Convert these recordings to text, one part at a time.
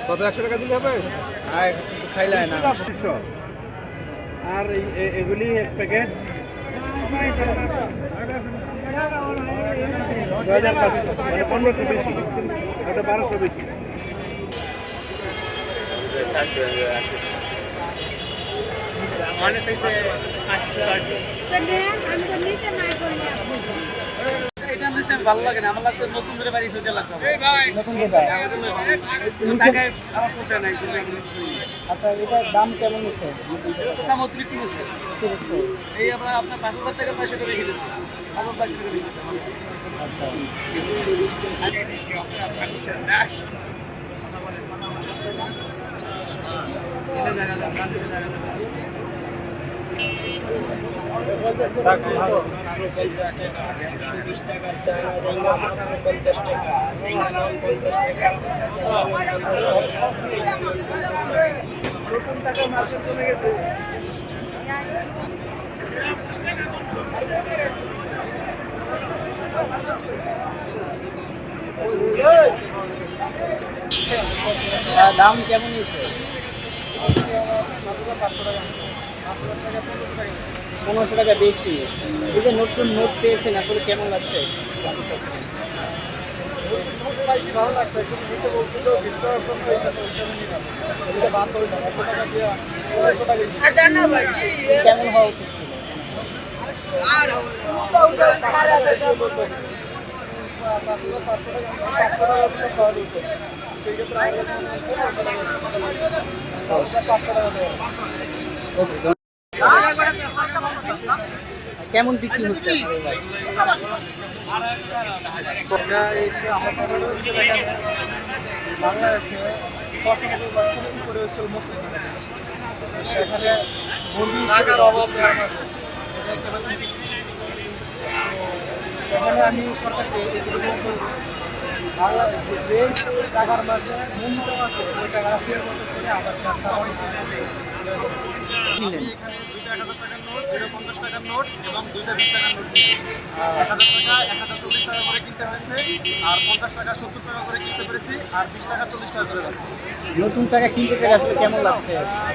কত 100 টাকা দিলে হবে? আর খাইলে না। আর এগুলি এক প্যাকেট 2500 মানে 1500 বেশি, এটা 1200 বেশি। ভালো লাগে না, আমার লাগতো নতুন করে বাড়ি ছুটে লাগতো। আচ্ছা, এটার দাম কেমন হচ্ছে? দাম অতিরিক্ত নিচ্ছে। এই আপনার 5000 টাকা 400 টাকা বেশি দিচ্ছে, 5400 টাকা বেশি দিচ্ছে। আচ্ছা, নতুন টাকা মার্কেট কমে গেছে। দাম কেমন হচ্ছে? 1500 টাকা বেশি। এই যে নতুন নোট পেয়েছেন, আসলে কেমন লাগছে? ভালো লাগছে, কিন্তু দিতে বলছিল ভিতরে বাদ হইল 100 টাকা দিয়ে 200 টাকা কেমন হওয়া উচিত ছিল? কেমন বিক্রি হচ্ছে? বাংলাদেশে 95% করে হচ্ছে মুসলিম, সেখানে টাকার অভাব এখানে আমি সরকারকে বাংলাদেশ যে টাকার মাঝে ন্যূনতম আছে ওই টাকা ফের মতো করে আবার নিলেন? এখানে 1000 টাকার নোট, 50 টাকার নোট এবং 20 টাকার নোট নিয়েছি। 1000 টাকা 1040 টাকা করে কিনতে হয়েছে, আর 50 টাকা 70 টাকা করে কিনতে পেরেছি, আর 20 টাকা 40 টাকা করে লাগছে। নতুন টাকা কিনতে পেরে আসলে কেমন লাগছে?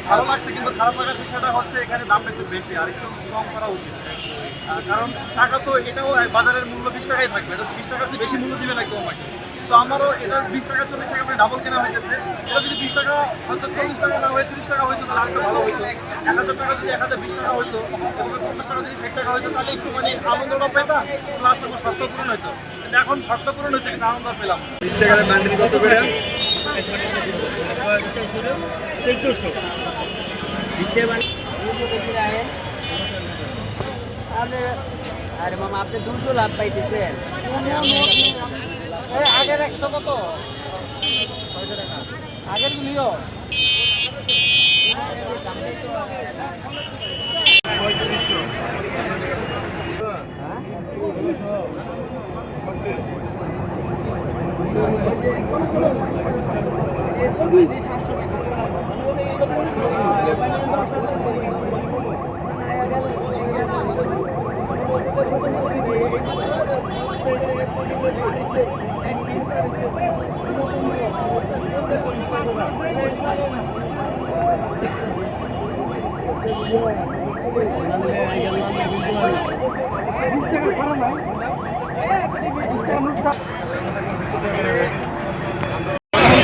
ভালো লাগছে, কিন্তু খারাপ লাগার বিষয়টা হচ্ছে এখানে দামটা একটু বেশি, আর একটু কম করা উচিত। কারণ টাকা তো এটাও বাজারের মূল্য 20 টাকাই থাকবে, এটা তো 20 টাকার চেয়ে বেশি মূল্য দিবে না কেউ আমাকে। তো আমারও এটা 20 টাকা 40 টাকা করে ডাবল কেনা হইতেছে। এটা যদি 20 টাকা হয়তো 40 টাকা না হয়ে 30 টাকা হইতো তাহলে আরেকটু ভালো হইতো। 1000 টাকা যদি 1020 টাকা হইতো, এবং 50 টাকা যদি 60 টাকা হইতো, তাহলে একটু মানে আনন্দটা পেতাম, প্লাস আমার শর্ত পূরণ হইতো। কিন্তু এখন শর্ত পূরণ হয়েছে কিন্তু আনন্দ পেলাম। 20 টাকার বান্ডিল কত করে? 1400 আরে মামা, আপনি 200 লাভ পাইতেছেন। আগের 100 কত? 600 টাকা আগের গুলিও।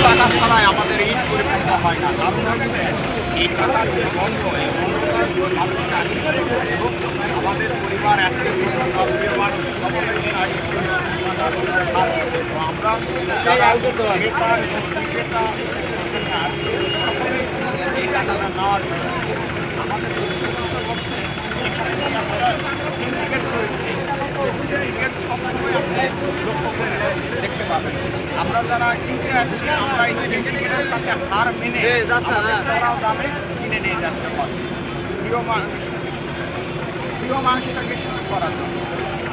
টাকা ছাড়াই আমাদের ঈদ পরিপূর্ণ হয় না, কারণ হচ্ছে এই টাকার যে বন্ধ, এই বন্ধটা মানুষকে আকর্ষণ করে এবং আমাদের পরিবার আত্মীয় প্রিয় মানুষ সকলের চাই আমরা যারা ক্রেতা এবং বিক্রেতা আসছি সকলেই এই টাকাটা নেওয়ার জন্য। আমাদের বিষয় হচ্ছে এখানে যে আমরা সিন্ডিকেট করেছি, সিন্ডিকেট সবসময় আপনি লক্ষ্য করে দেখতে পাবেন। আমরা যারা কিনতে আসছি আমরা এই সিন্ডিকেটের কাছে হার মেনে চড়াও দামে কিনে নিয়ে যাচ্ছে প্রিয় মানুষটাকে সুখী করার জন্য।